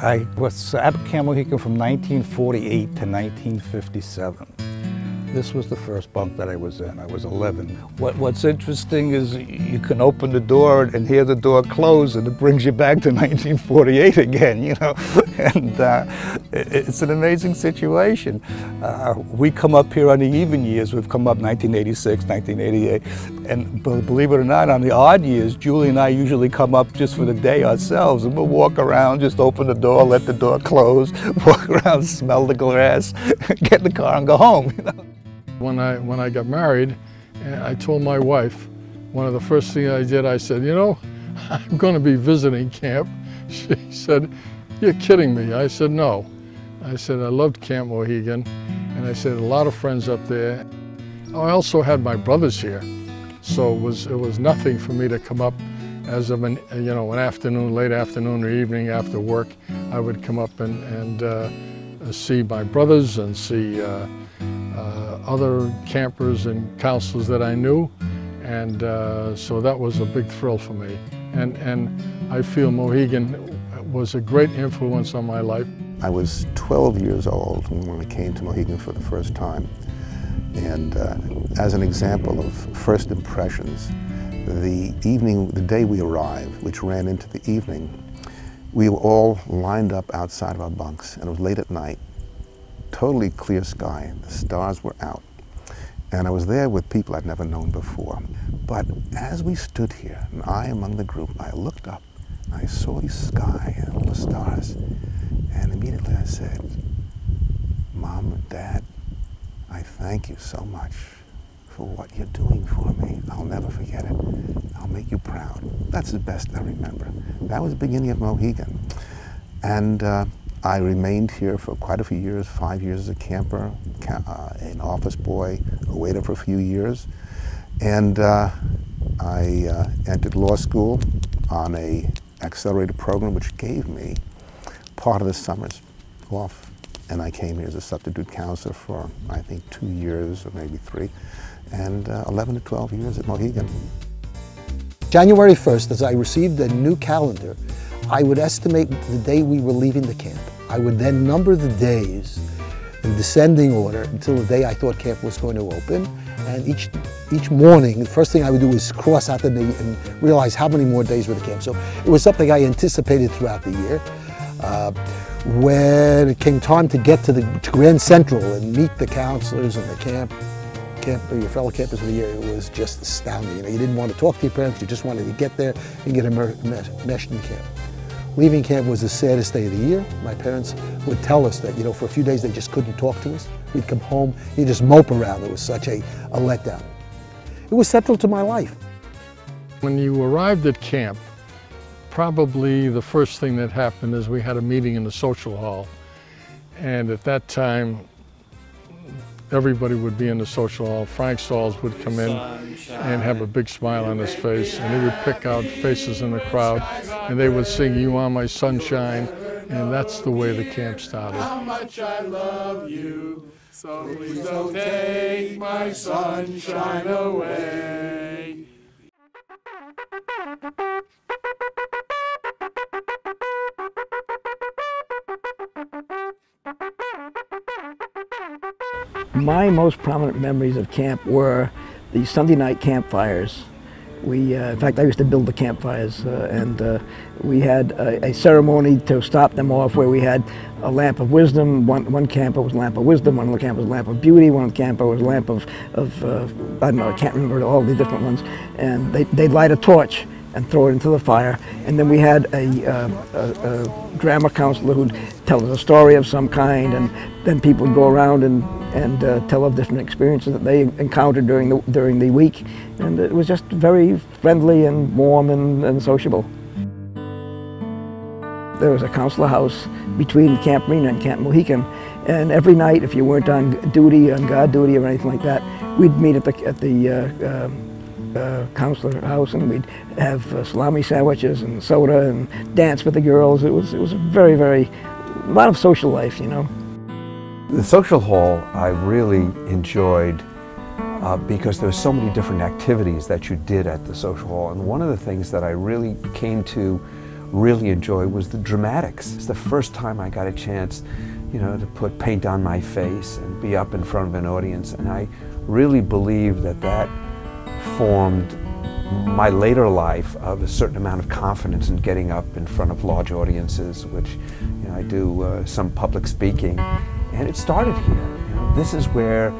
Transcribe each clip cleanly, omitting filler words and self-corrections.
I was at Camp Mohican from 1948 to 1957. This was the first bunk that I was in. I was 11. What's interesting is you can open the door and hear the door close, and it brings you back to 1948 again, you know. And it's an amazing situation. We come up here on the even years. We've come up 1986, 1988. And believe it or not, on the odd years, Julie and I usually come up just for the day ourselves. And we'll walk around, just open the door, let the door close, walk around, smell the grass, get in the car and go home, you know. When I got married, I told my wife, one of the first things I did, I said, you know, I'm going to be visiting camp. She said, you're kidding me. I said, no. I said, I loved Camp Mohican, and I said, a lot of friends up there. I also had my brothers here, so it was nothing for me to come up as of an afternoon, late afternoon or evening after work. I would come up and see my brothers and see other campers and counselors that I knew, and so that was a big thrill for me. And I feel Mohican was a great influence on my life. I was 12 years old when I came to Mohican for the first time, and as an example of first impressions, the day we arrived, which ran into the evening, we were all lined up outside of our bunks, and it was late at night. Totally clear sky, the stars were out. And I was there with people I'd never known before. But as we stood here, and I among the group, I looked up, and I saw the sky and all the stars. And immediately I said, Mom and Dad, I thank you so much for what you're doing for me. I'll never forget it. I'll make you proud. That's the best I remember. That was the beginning of Mohican. And I remained here for quite a few years, 5 years as a camper, an office boy, a waiter for a few years. And I entered law school on an accelerated program which gave me part of the summers off. And I came here as a substitute counselor for, I think, 2 years or maybe 3, and 11 to 12 years at Mohican. January 1st, as I received a new calendar, I would estimate the day we were leaving the camp. I would then number the days in descending order until the day I thought camp was going to open. And each morning, the first thing I would do is cross out the day and realize how many more days were the camp. So it was something I anticipated throughout the year. When it came time to get to Grand Central and meet the counselors and your fellow campers of the year, it was just astounding. You know, you didn't want to talk to your parents, you just wanted to get there and get meshed in camp. Leaving camp was the saddest day of the year. My parents would tell us that, you know, for a few days they just couldn't talk to us. We'd come home, you'd just mope around. It was such a letdown. It was central to my life. When you arrived at camp, probably the first thing that happened is we had a meeting in the social hall. And at that time, everybody would be in the social hall. Frank Sauls would come in and have a big smile on his face, and he would pick out faces in the crowd, and they would sing, "You Are My Sunshine," and that's the way the camp started. How much I love you, so please don't take my sunshine away. My most prominent memories of camp were the Sunday night campfires. In fact, I used to build the campfires, and we had a ceremony to start them off where we had a lamp of wisdom. One camper was a lamp of wisdom, one of the camper was a lamp of beauty, one of the camper was a lamp of I don't know, I can't remember all the different ones. And they'd light a torch and throw it into the fire. And then we had a grammar counselor who'd tell us a story of some kind, and then people would go around and tell of different experiences that they encountered during the week. And it was just very friendly and warm and sociable. There was a counselor house between Camp Marina and Camp Mohican, and every night, if you weren't on duty, on guard duty or anything like that, we'd meet at the counselor house, and we'd have salami sandwiches and soda and dance with the girls. It was a very, a lot of social life, you know. The social hall I really enjoyed because there were so many different activities that you did at the social hall, and one of the things that I really came to really enjoyed was the dramatics. It's the first time I got a chance, you know, to put paint on my face and be up in front of an audience, and I really believe that that formed my later life of a certain amount of confidence in getting up in front of large audiences, which, you know, I do some public speaking, and it started here. You know, this is where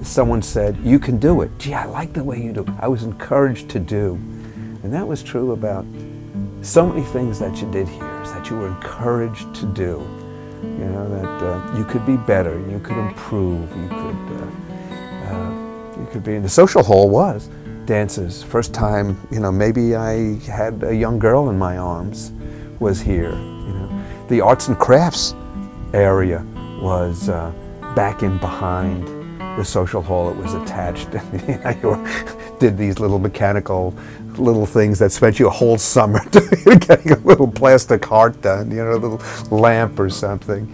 someone said, "You can do it." Gee, I like the way you do it. I was encouraged to do, and that was true about so many things that you did here, is that you were encouraged to do. You know, that you could be better, you could improve, you could be. And the social hall was dances. First time, you know, maybe I had a young girl in my arms was here. You know, the arts and crafts area was back in behind the social hall. It was attached. You know, did these little mechanical little things that spent you a whole summer getting a little plastic heart done, you know, a little lamp or something.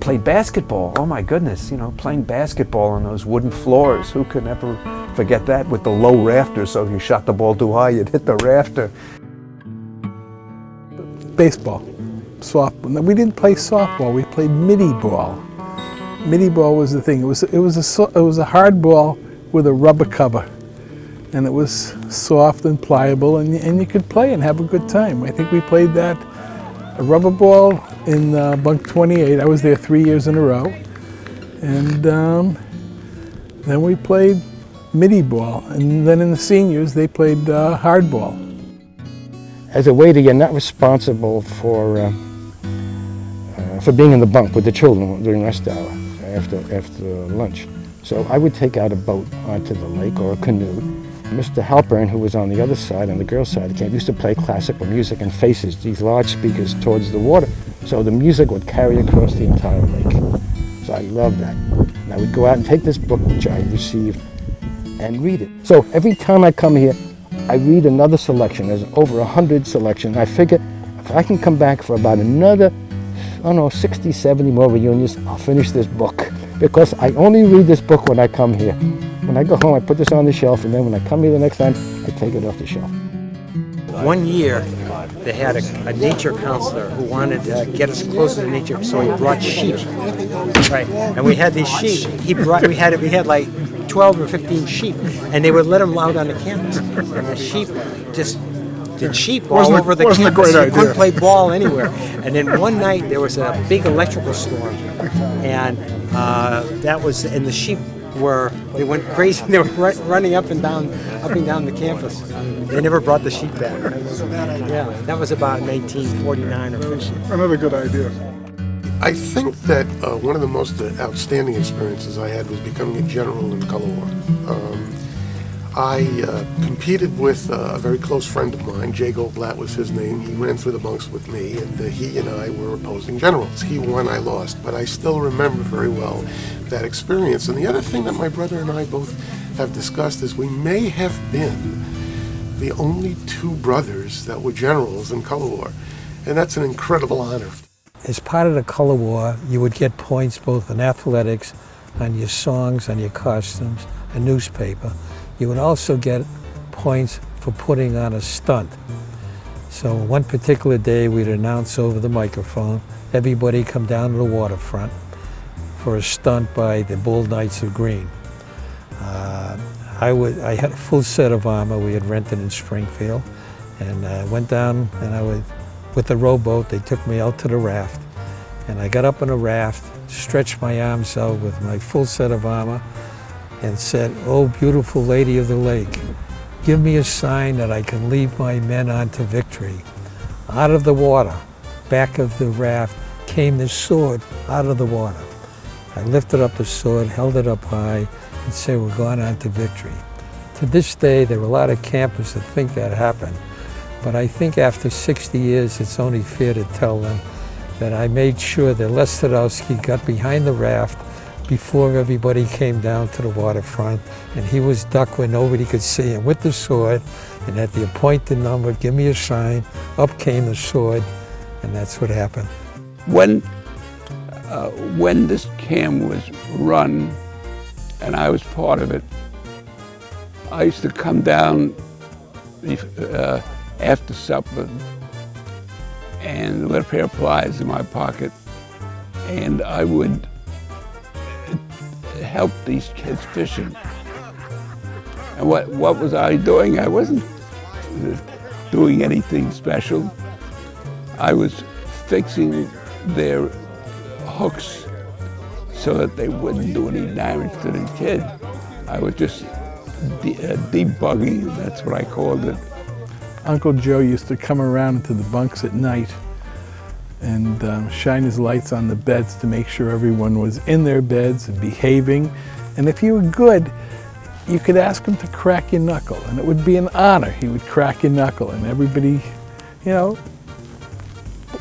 Played basketball. Oh my goodness, you know, playing basketball on those wooden floors. Who could ever forget that, with the low rafters, so if you shot the ball too high, you'd hit the rafter. Baseball, softball. We didn't play softball, we played middie ball. Middie ball was the thing. It was a hard ball with a rubber cover, and it was soft and pliable, and you could play and have a good time. I think we played that, a rubber ball in bunk 28. I was there 3 years in a row, and then we played middie ball, and then in the seniors they played hardball. As a waiter, you're not responsible for being in the bunk with the children during rest hour after lunch. So I would take out a boat onto the lake or a canoe. Mr. Halpern, who was on the other side, on the girls' side of the camp, used to play classical music and faces these large speakers towards the water. So the music would carry across the entire lake. So I loved that. And I would go out and take this book, which I received, and read it. So every time I come here, I read another selection. There's over 100 selections. I figure if I can come back for about another, I don't know, 60, 70 more reunions, I'll finish this book. Because I only read this book when I come here. When I go home, I put this on the shelf, and then when I come here the next time, I take it off the shelf. One year, they had a nature counselor who wanted to get us closer to nature, so he brought sheep. Right, and we had these sheep. We had like 12 or 15 sheep, and they would let them out on the campus. And the sheep just did sheep all over the campus. You couldn't play ball anywhere. And then one night there was a big electrical storm, and the sheep they went crazy. They were running up and down the campus. They never brought the sheep back. Yeah, that was about 1949 or 50. Another good idea. I think that one of the most outstanding experiences I had was becoming a general in color war. I competed with a very close friend of mine. Jay Goldblatt was his name. He ran through the bunks with me, and he and I were opposing generals. He won, I lost, but I still remember very well that experience. And the other thing that my brother and I both have discussed is we may have been the only two brothers that were generals in color war, and that's an incredible honor. As part of the color war, you would get points both in athletics, on your songs, on your costumes, a newspaper. You would also get points for putting on a stunt. So one particular day we'd announce over the microphone, everybody come down to the waterfront for a stunt by the Bull Knights of Green. I had a full set of armor we had rented in Springfield, and I went down, and with the rowboat, they took me out to the raft. And I got up on a raft, stretched my arms out with my full set of armor, and said, "Oh, beautiful lady of the lake, give me a sign that I can lead my men on to victory." Out of the water, back of the raft, came this sword out of the water. I lifted up the sword, held it up high, and said, "We're going on to victory." To this day, there are a lot of campers that think that happened, but I think after 60 years, it's only fair to tell them that I made sure that Les Sadowski got behind the raft before everybody came down to the waterfront, and he was ducked where nobody could see him with the sword, and at the appointed number, give me a sign, up came the sword, and that's what happened. When this camp was run, and I was part of it, I used to come down after supper and with a pair of pliers in my pocket, and I would help these kids fishing. And what was I doing? I wasn't doing anything special. I was fixing their hooks so that they wouldn't do any damage to the kid. I was just debugging, that's what I called it. Uncle Joe used to come around to the bunks at night and shine his lights on the beds to make sure everyone was in their beds and behaving. And if you were good, you could ask him to crack your knuckle, and it would be an honor. He would crack your knuckle, and everybody, you know,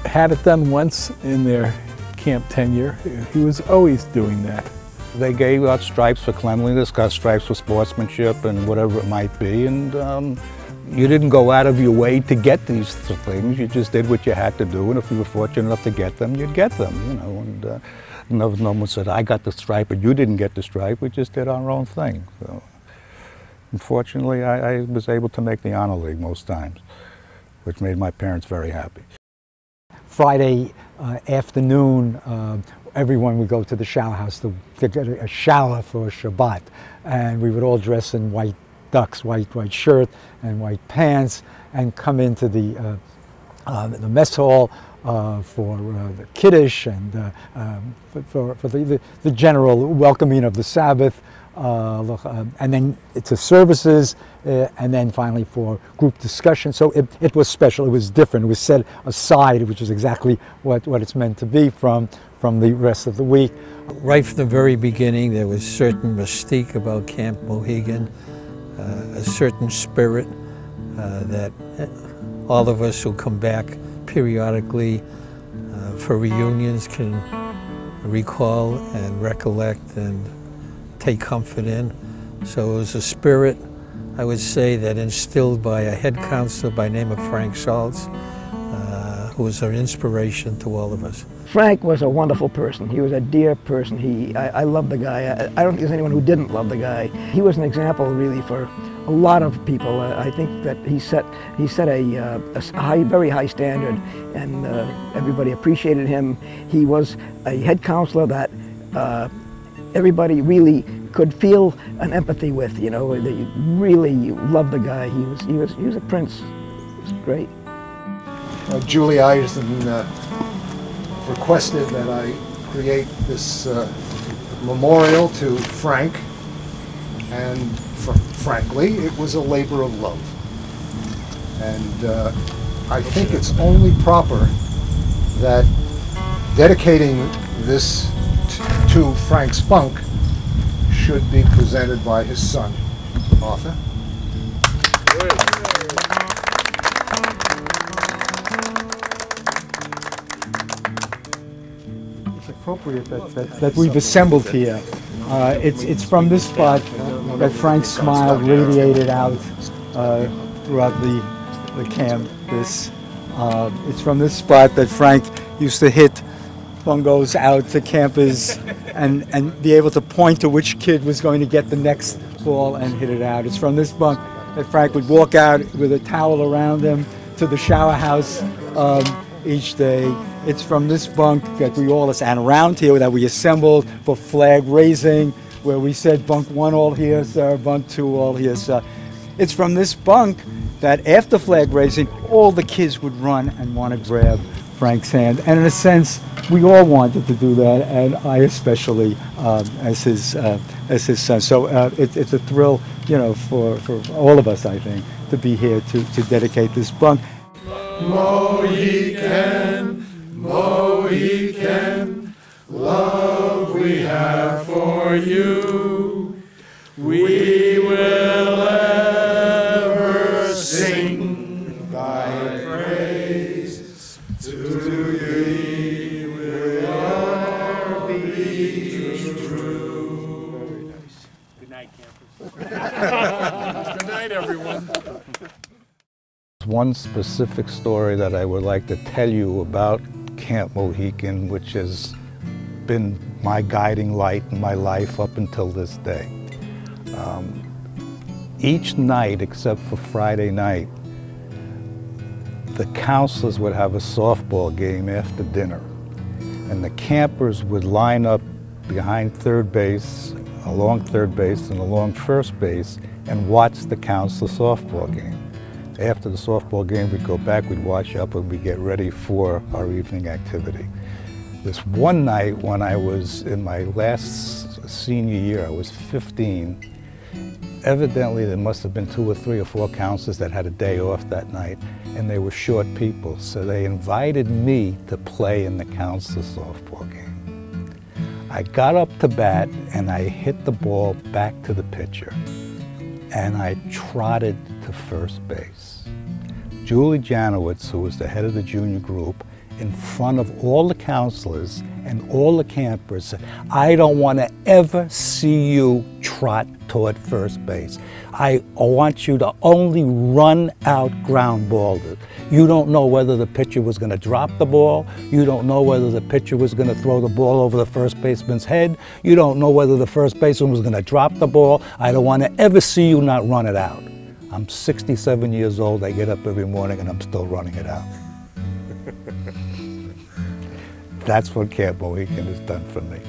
had it done once in their camp tenure. He was always doing that. They gave out stripes for cleanliness, got stripes for sportsmanship and whatever it might be, and you didn't go out of your way to get these things. You just did what you had to do, and if you were fortunate enough to get them, you'd get them, you know. And no one said, I got the stripe, but you didn't get the stripe. We just did our own thing. So, unfortunately, I was able to make the honor league most times, which made my parents very happy. Friday afternoon, everyone would go to the shower house to get a shower for Shabbat, and we would all dress in white ducks, white shirt and white pants, and come into the mess hall for the Kiddush and for the general welcoming of the Sabbath, and then to services, and then finally for group discussion. So it was special, it was different, it was set aside, which is exactly what it's meant to be from the rest of the week. Right from the very beginning, there was certain mystique about Camp Mohican, a certain spirit that all of us who come back periodically for reunions can recall and recollect and take comfort in. So it was a spirit, I would say, that instilled by a head counselor by the name of Frank Schultz, who was an inspiration to all of us. Frank was a wonderful person. He was a dear person. I love the guy. I don't think there's anyone who didn't love the guy. He was an example really for a lot of people. I think that he set a very high standard, and everybody appreciated him. He was a head counselor that everybody really could feel an empathy with. You know, they really loved the guy. He was a prince. He was great. Julie Eisen requested that I create this memorial to Frank, and frankly, it was a labor of love. And I think it's only proper that dedicating this to Frank's bunk should be presented by his son, Arthur. Appropriate that we've assembled here. It's from this spot that Frank's smile radiated out throughout the campus. It's from this spot that Frank used to hit bungos out to campus and be able to point to which kid was going to get the next ball and hit it out. It's from this bunk that Frank would walk out with a towel around him to the shower house each day. It's from this bunk that we all, and around here, that we assembled for flag raising, where we said, bunk 1 all here, sir, bunk 2 all here, sir. It's from this bunk that after flag raising, all the kids would run and want to grab Frank's hand. And in a sense, we all wanted to do that, and I especially, as his son. So it's a thrill, you know, for all of us, I think, to be here to dedicate this bunk. Mohican, Mohican, love we have for you. We will ever sing thy praise. To thee will ever be true. Very nice. Good night, campers. Good night, everyone. One specific story that I would like to tell you about Camp Mohican, which has been my guiding light in my life up until this day. Each night, except for Friday night, the counselors would have a softball game after dinner, and the campers would line up behind third base, along third base and along first base, and watch the counselor softball game. After the softball game, we'd go back, we'd wash up, and we'd get ready for our evening activity. This one night when I was in my last senior year, I was 15, evidently there must have been 2 or 3 or 4 counselors that had a day off that night, and they were short people, so they invited me to play in the counselor softball game. I got up to bat and I hit the ball back to the pitcher, and I trotted to first base. Julie Janowitz, who was the head of the junior group, in front of all the counselors and all the campers, said, "I don't want to ever see you trot toward first base. I want you to only run out ground balls. You don't know whether the pitcher was going to drop the ball. You don't know whether the pitcher was going to throw the ball over the first baseman's head. You don't know whether the first baseman was going to drop the ball. I don't want to ever see you not run it out." I'm 67 years old. I get up every morning and I'm still running it out. That's what Camp Mohican has done for me.